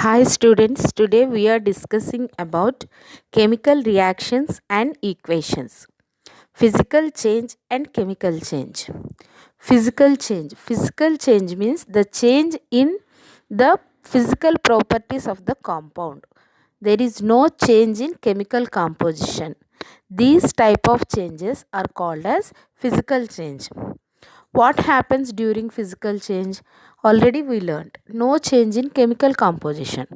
Hi students, today we are discussing about chemical reactions and equations. Physical change and chemical change. Physical change. Physical change means the change in the physical properties of the compound. There is no change in chemical composition. These type of changes are called as physical change. What happens during physical change? Already we learned. No change in chemical composition.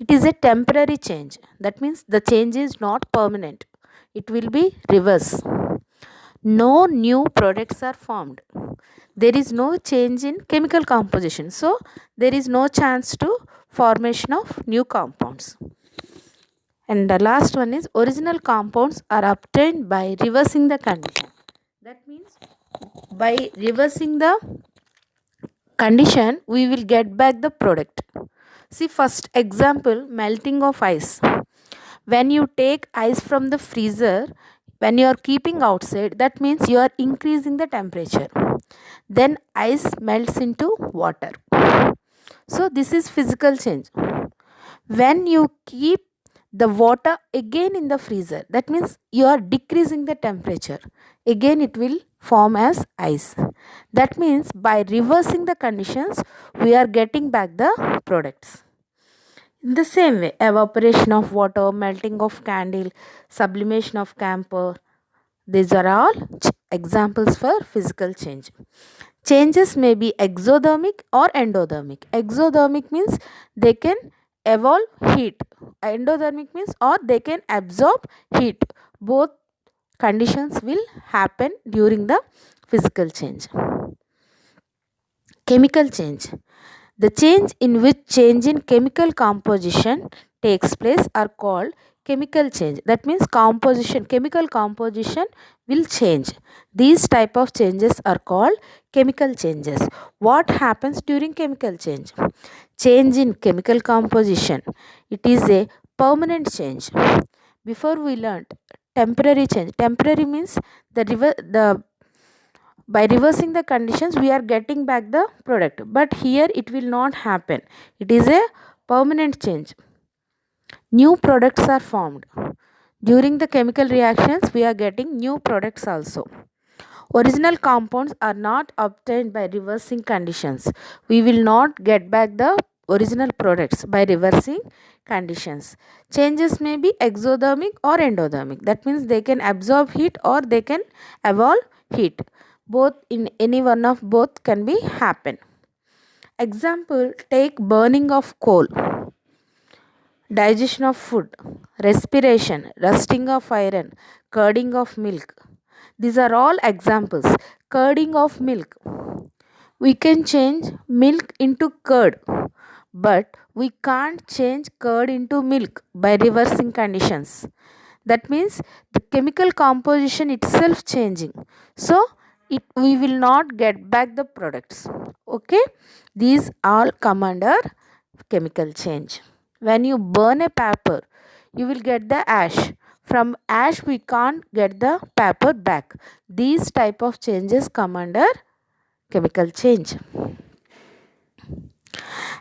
It is a temporary change. That means the change is not permanent. It will be reverse. No new products are formed. There is no change in chemical composition. So there is no chance to formation of new compounds. And the last one is original compounds are obtained by reversing the condition. That means by reversing the condition we will get back the product. See, first example, melting of ice. When you take ice from the freezer, when you are keeping outside, that means you are increasing the temperature. Then ice melts into water. So this is physical change. When you keep the water again in the freezer, that means you are decreasing the temperature. Again it will form as ice. That means by reversing the conditions, we are getting back the products. In the same way, evaporation of water, melting of candle, sublimation of camphor, these are all examples for physical change. Changes may be exothermic or endothermic. Exothermic means they can evolve heat. Endothermic means or they can absorb heat. Both conditions will happen during the physical change. Chemical change. The change in which change in chemical composition takes place are called chemical change. That means chemical composition will change. These type of changes are called chemical changes. What happens during chemical change? Change in chemical composition. It is a permanent change. Before we learnt temporary change. Temporary means the by reversing the conditions we are getting back the product, but here it will not happen. It is a permanent change. New products are formed. During the chemical reactions we are getting new products also. Original compounds are not obtained by reversing conditions. We will not get back the original products by reversing conditions. Changes may be exothermic or endothermic. That means they can absorb heat or they can evolve heat. Both in any one of both can be happen. Example, take burning of coal, digestion of food, respiration, rusting of iron, curding of milk. These are all examples. Curding of milk. We can change milk into curd, but we can't change curd into milk by reversing conditions. That means the chemical composition itself changing. So we will not get back the products. Okay, these all come under chemical change. When you burn a paper, you will get the ash. From ash we can't get the paper back. These type of changes come under chemical change.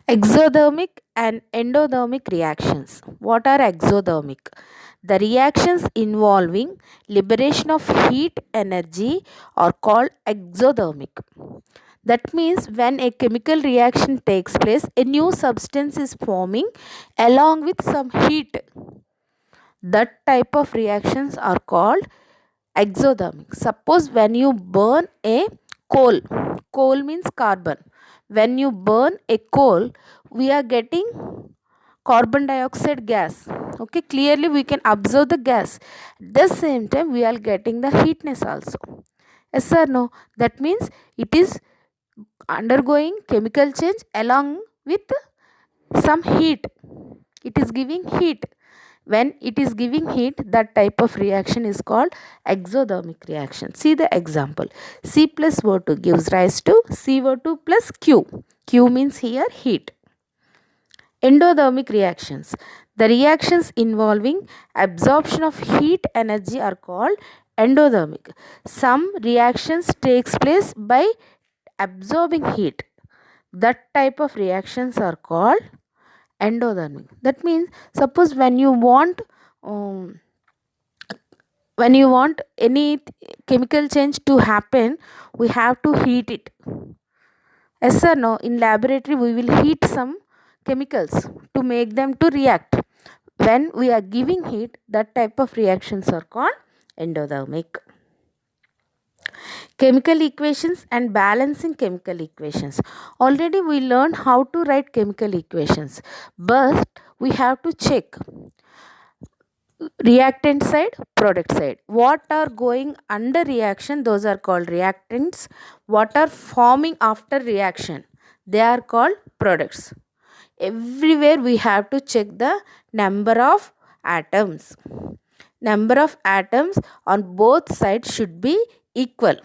Exothermic and endothermic reactions. What are exothermic? The reactions involving liberation of heat energy are called exothermic. That means when a chemical reaction takes place, a new substance is forming along with some heat. That type of reactions are called exothermic. Suppose when you burn a coal, coal means carbon. When you burn a coal, we are getting carbon dioxide gas. Okay, clearly we can observe the gas. At the same time, we are getting the heatness also. Yes or no? That means it is undergoing chemical change along with some heat. It is giving heat. When it is giving heat, that type of reaction is called exothermic reaction. See the example. C plus O2 gives rise to CO2 plus Q. Q means here heat. Endothermic reactions. The reactions involving absorption of heat energy are called endothermic. Some reactions takes place by absorbing heat. That type of reactions are called Endothermic. That means suppose um, when you want any chemical change to happen, we have to heat it. Yes or no? In laboratory, we will heat some chemicals to make them to react. When we are giving heat, that type of reactions are called endothermic. Chemical equations and balancing chemical equations. Already we learned how to write chemical equations, but we have to check reactant side, product side. What are going under reaction, those are called reactants. What are forming after reaction, they are called products. Everywhere we have to check the number of atoms. Number of atoms on both sides should be equal.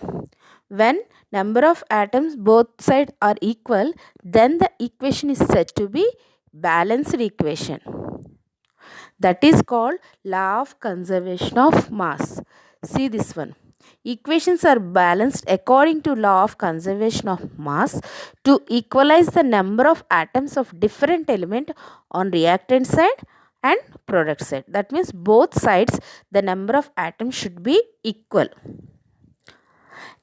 When number of atoms both sides are equal, then the equation is said to be balanced equation. That is called law of conservation of mass. See this one. Equations are balanced according to law of conservation of mass to equalize the number of atoms of different element on reactant side and product side. That means both sides the number of atoms should be equal.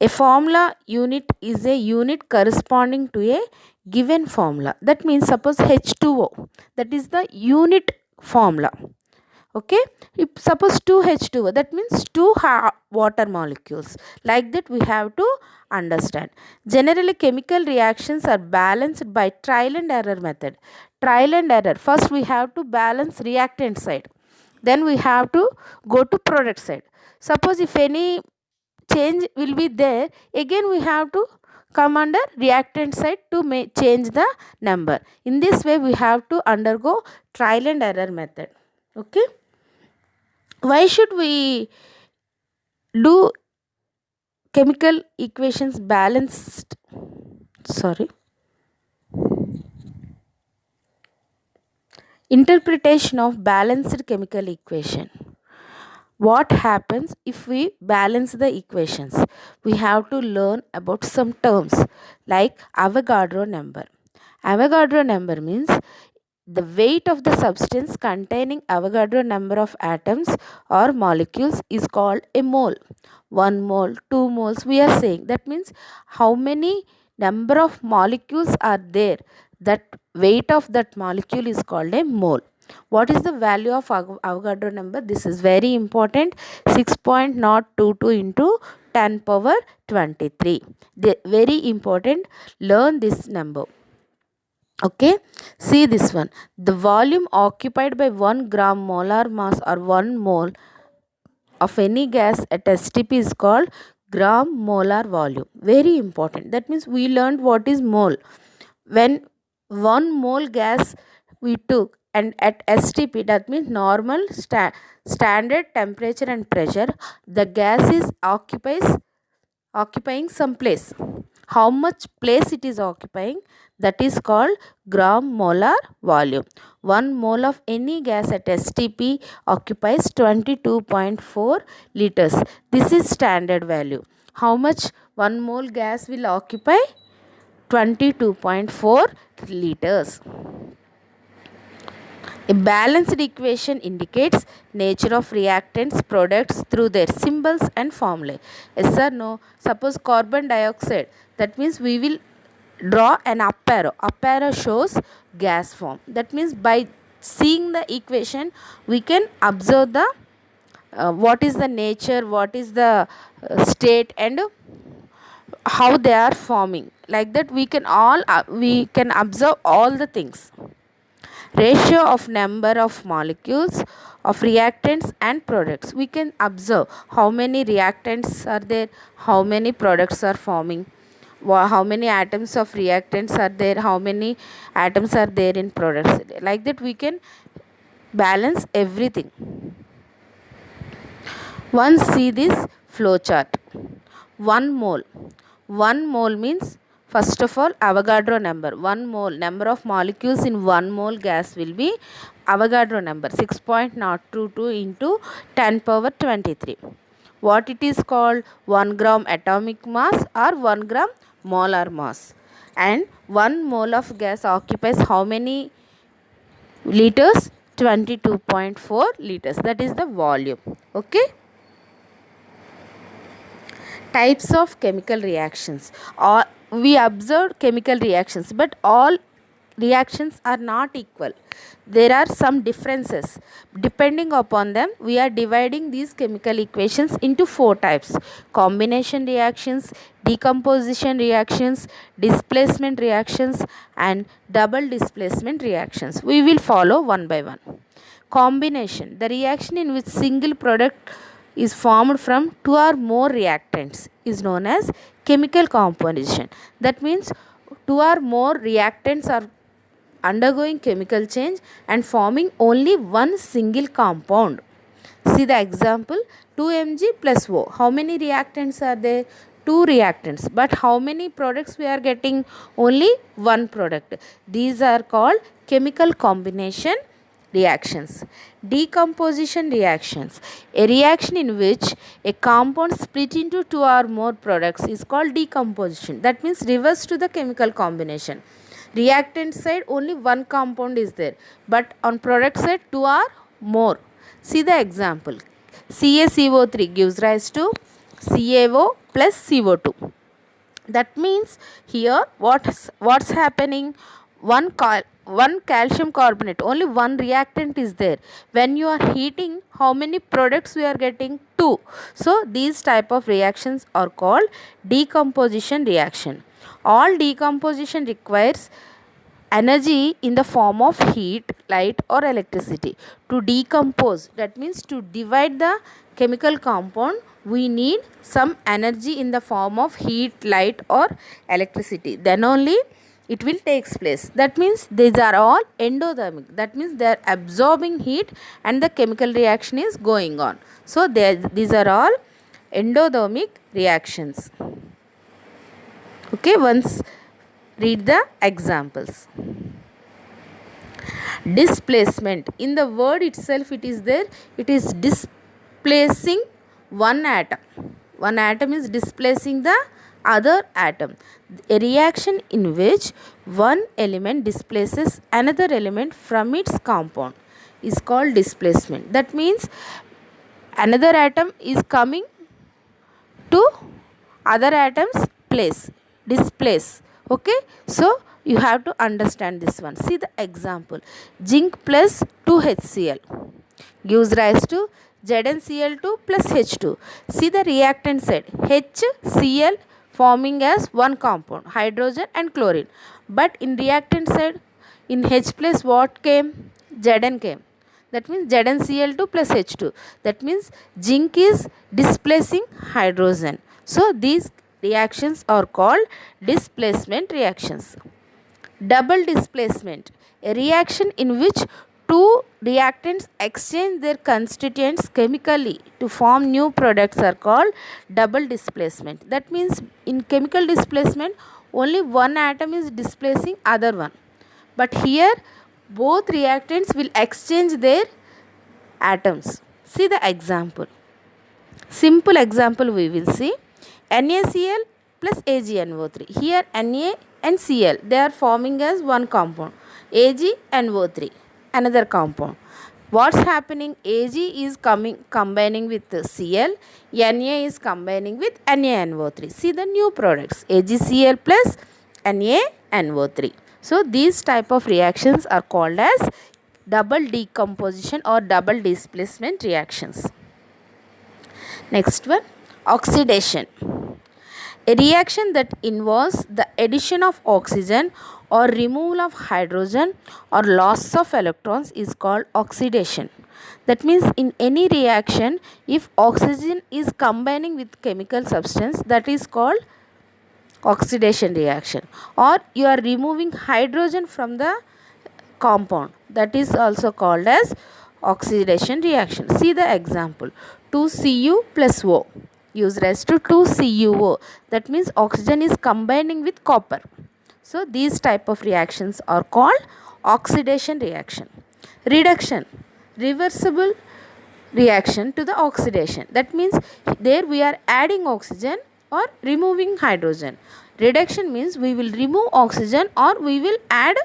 A formula unit is a unit corresponding to a given formula. That means suppose H2O, that is the unit formula. Okay, if suppose 2H2O, that means two water molecules. Like that we have to understand. Generally chemical reactions are balanced by trial and error method. Trial and error. First we have to balance reactant side, then we have to go to product side. Suppose if any change will be there, again we have to come under reactant side to change the number. In this way we have to undergo trial and error method. Okay, why should we do chemical equations balanced? Sorry, interpretation of balanced chemical equation. What happens if we balance the equations? We have to learn about some terms like Avogadro number. Avogadro number means the weight of the substance containing Avogadro number of atoms or molecules is called a mole. 1 mole, 2 moles we are saying. That means how many number of molecules are there. That weight of that molecule is called a mole. What is the value of Avogadro number? This is very important. 6.022 into 10 power 23. Very important. Learn this number. Okay, see this one. The volume occupied by 1 gram molar mass or 1 mole of any gas at STP is called gram molar volume. Very important. That means we learned what is mole. When 1 mole gas we took and at STP, that means normal standard temperature and pressure, the gas is occupying some place. How much place it is occupying, that is called gram molar volume. 1 mole of any gas at STP occupies 22.4 liters. This is standard value. How much 1 mole gas will occupy? 22.4 liters. A balanced equation indicates nature of reactants products through their symbols and formulae. Yes or no? Suppose carbon dioxide, that means we will draw an up arrow. Up arrow shows gas form. That means by seeing the equation we can observe the what is the nature, what is the state and how they are forming. Like that we can observe all the things. Ratio of number of molecules of reactants and products. We can observe how many reactants are there, how many products are forming, how many atoms of reactants are there, how many atoms are there in products. Like that we can balance everything. Once see this flow chart. 1 mole. 1 mole means first of all Avogadro number. 1 mole, number of molecules in 1 mole gas will be Avogadro number 6.022 into 10 power 23. What it is called? 1 gram atomic mass or 1 gram molar mass. And 1 mole of gas occupies how many liters, 22.4 liters, that is the volume. Okay. Types of chemical reactions, or we observed chemical reactions, but all reactions are not equal. There are some differences. Depending upon them, we are dividing these chemical equations into four types: combination reactions, decomposition reactions, displacement reactions, and double displacement reactions. We will follow one by one. Combination, the reaction in which single product is formed from two or more reactants, is known as chemical composition. That means two or more reactants are undergoing chemical change and forming only one single compound. See the example, 2Mg plus O. How many reactants are there? Two reactants. But how many products we are getting? Only one product. These are called chemical combination reactions. Decomposition reactions, a reaction in which a compound split into two or more products, is called decomposition. That means reverse to the chemical combination. Reactant side only one compound is there, but on product side two or more. See the example, CaCO3 gives rise to CaO plus CO2. That means here what's happening, one calcium carbonate, only one reactant is there. When you are heating, how many products we are getting? Two. So these type of reactions are called decomposition reaction. All decomposition requires energy in the form of heat, light, or electricity. To decompose, that means to divide the chemical compound, we need some energy in the form of heat, light, or electricity. Then only it will takes place. That means these are all endothermic. That means they are absorbing heat and the chemical reaction is going on. So these are all endothermic reactions. Okay, once read the examples. Displacement, in the word itself it is there, it is displacing one atom. One atom is displacing the other atom. A reaction in which one element displaces another element from its compound is called displacement. That means another atom is coming to other atom's place, displace. Okay, so you have to understand this one. See the example, zinc plus 2HCl gives rise to ZnCl2 plus H2. See the reactant side, HCl forming as one compound, hydrogen and chlorine. But in reactant side, in H plus what came? Zn came. That means ZnCl2 plus H2. That means zinc is displacing hydrogen. So these reactions are called displacement reactions. Double displacement, a reaction in which two reactants exchange their constituents chemically to form new products, are called double displacement. That means in chemical displacement only one atom is displacing other one, but here both reactants will exchange their atoms. See the example. Simple example we will see. NaCl plus AgNO3. Here Na and Cl, they are forming as one compound. AgNO3, another compound. What's happening? Ag is combining with Cl, Na is combining with NaNO3. See the new products, AgCl plus NaNO3. So these type of reactions are called as double decomposition or double displacement reactions. Next one, oxidation. A reaction that involves the addition of oxygen or removal of hydrogen or loss of electrons is called oxidation. That means in any reaction, if oxygen is combining with chemical substance, that is called oxidation reaction. Or you are removing hydrogen from the compound, that is also called as oxidation reaction. See the example, 2Cu plus O gives rise to 2CuO. That means oxygen is combining with copper. So these type of reactions are called oxidation reaction. Reduction, reversible reaction to the oxidation. That means there we are adding oxygen or removing hydrogen. Reduction means we will remove oxygen or we will add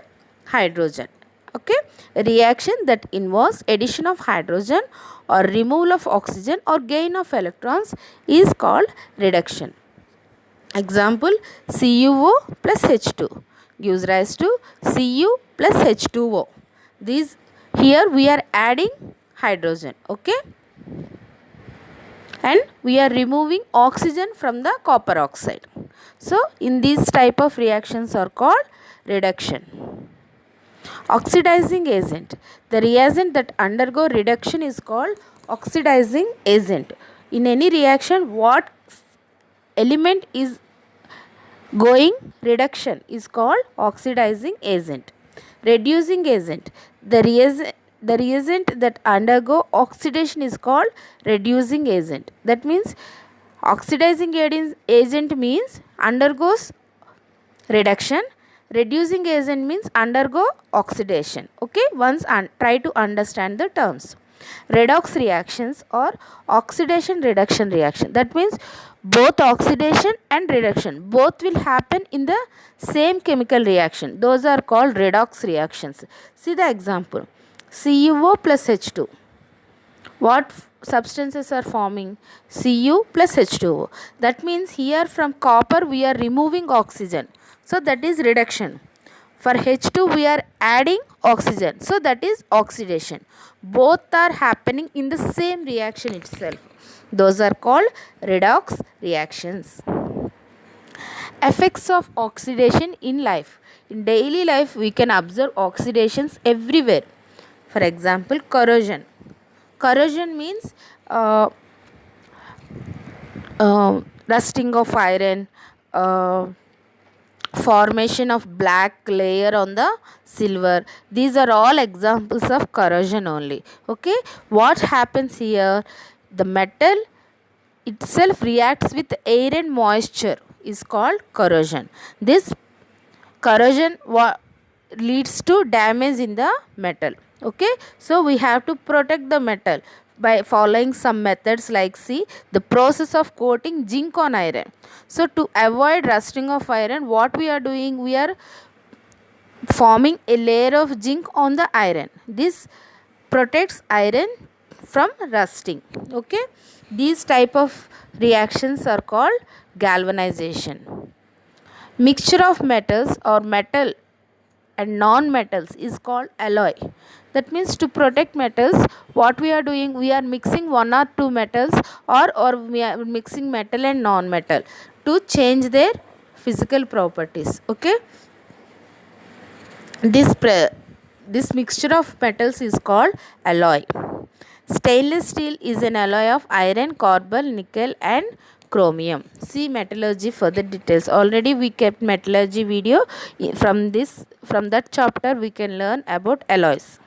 hydrogen. Okay, a reaction that involves addition of hydrogen or removal of oxygen or gain of electrons is called reduction. Example, CuO plus H2 gives rise to Cu plus H2O. These here we are adding hydrogen, okay, and we are removing oxygen from the copper oxide. So in these type of reactions are called reduction. Oxidizing agent. The reagent that undergo reduction is called oxidizing agent. In any reaction, what element is going reduction is called oxidizing agent. Reducing agent. The reagent that undergo oxidation is called reducing agent. That means oxidizing agent means undergoes reduction. Reducing agent means undergo oxidation. Okay, once try to understand the terms. Redox reactions or oxidation reduction reaction. That means both oxidation and reduction both will happen in the same chemical reaction. Those are called redox reactions. See the example. CuO plus H2. What substances are forming? Cu plus H2O. That means here from copper we are removing oxygen. So that is reduction. For H2 we are adding oxygen. So that is oxidation. Both are happening in the same reaction itself. Those are called redox reactions. Effects of oxidation in life. In daily life we can observe oxidations everywhere. For example, corrosion. Corrosion means rusting of iron, formation of black layer on the silver. These are all examples of corrosion only. Okay, what happens here? The metal itself reacts with air and moisture is called corrosion. This corrosion leads to damage in the metal. Okay, so we have to protect the metal by following some methods like, see, the process of coating zinc on iron. So to avoid rusting of iron, what we are doing, we are forming a layer of zinc on the iron. This protects iron from rusting. Okay, these type of reactions are called galvanization. Mixture of metals or metal and non-metals is called alloy. That means to protect metals, what we are doing, we are mixing one or two metals or we are mixing metal and non-metal to change their physical properties. Okay, this mixture of metals is called alloy. Stainless steel is an alloy of iron, carbon, nickel and chromium. See metallurgy further details. Already we kept metallurgy video. From that chapter we can learn about alloys.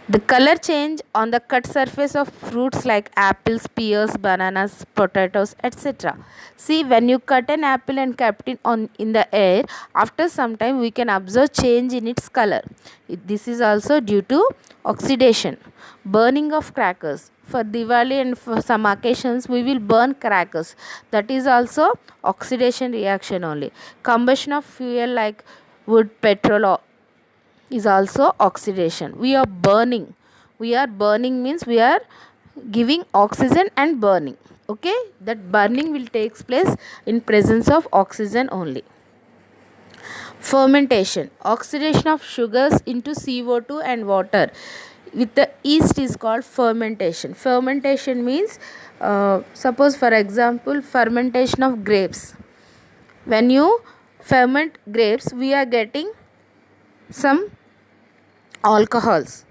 The color change on the cut surface of fruits like apples, pears, bananas, potatoes, etc. See, when you cut an apple and kept it in the air, after some time we can observe change in its color. This is also due to oxidation. Burning of crackers. For Diwali and for some occasions we will burn crackers. That is also oxidation reaction only. Combustion of fuel like wood, petrol is also oxidation. We are burning means we are giving oxygen and burning. Okay, that burning will takes place in presence of oxygen only. Fermentation, oxidation of sugars into CO2 and water with the yeast is called fermentation. Fermentation means suppose for example fermentation of grapes. When you ferment grapes, we are getting some alcohols.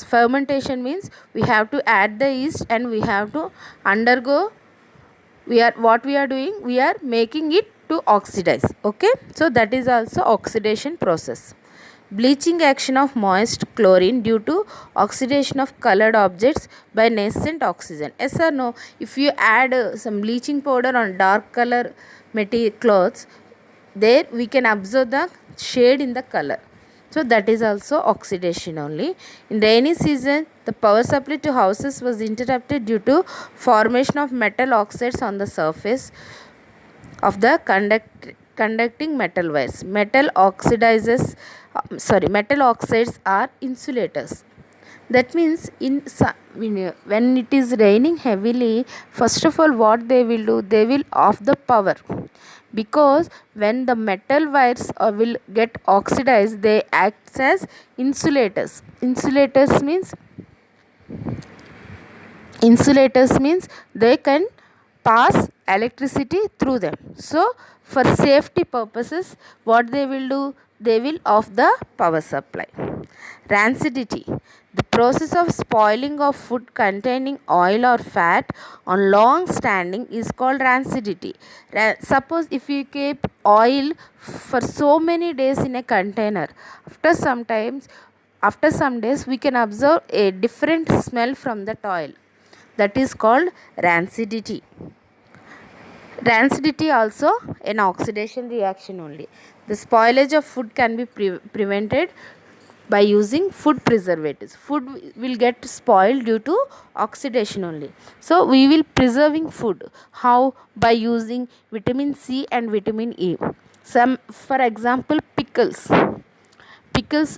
Fermentation means we have to add the yeast and we have to undergo, we are doing, we are making it to oxidize. Okay, so that is also oxidation process. Bleaching action of moist chlorine due to oxidation of colored objects by nascent oxygen. Yes or no? If you add some bleaching powder on dark color material clothes, there we can observe the shade in the color. So that is also oxidation only. In rainy season, the power supply to houses was interrupted due to formation of metal oxides on the surface of the conducting metal wires. Metal oxides are insulators. That means when it is raining heavily, first of all what they will do, they will off the power, because when the metal wires will get oxidized, they act as insulators. Insulators means they can pass electricity through them. So for safety purposes, what they will do, they will off the power supply. Rancidity, the process of spoiling of food containing oil or fat on long standing, is called rancidity. Suppose if you keep oil for so many days in a container, after some days we can observe a different smell from that oil. That is called rancidity. Rancidity also an oxidation reaction only. The spoilage of food can be prevented by using food preservatives. Food will get spoiled due to oxidation only. So we will preserving food. How? By using vitamin C and vitamin E. For example, pickles.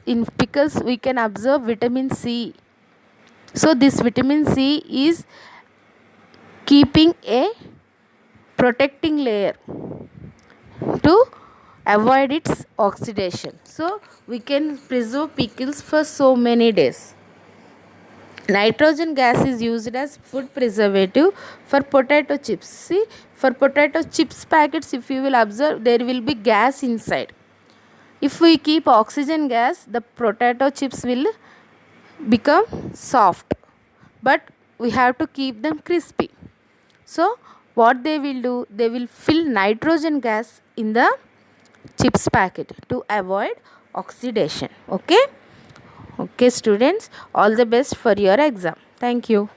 In pickles we can observe vitamin C. So this vitamin C is keeping a protecting layer to avoid its oxidation. So we can preserve pickles for so many days. Nitrogen gas is used as food preservative for potato chips. See, for potato chips packets, if you will observe, there will be gas inside. If we keep oxygen gas, the potato chips will become soft, but we have to keep them crispy. So what they will do, they will fill nitrogen gas in the chips packet to avoid oxidation. Okay students, all the best for your exam. Thank you.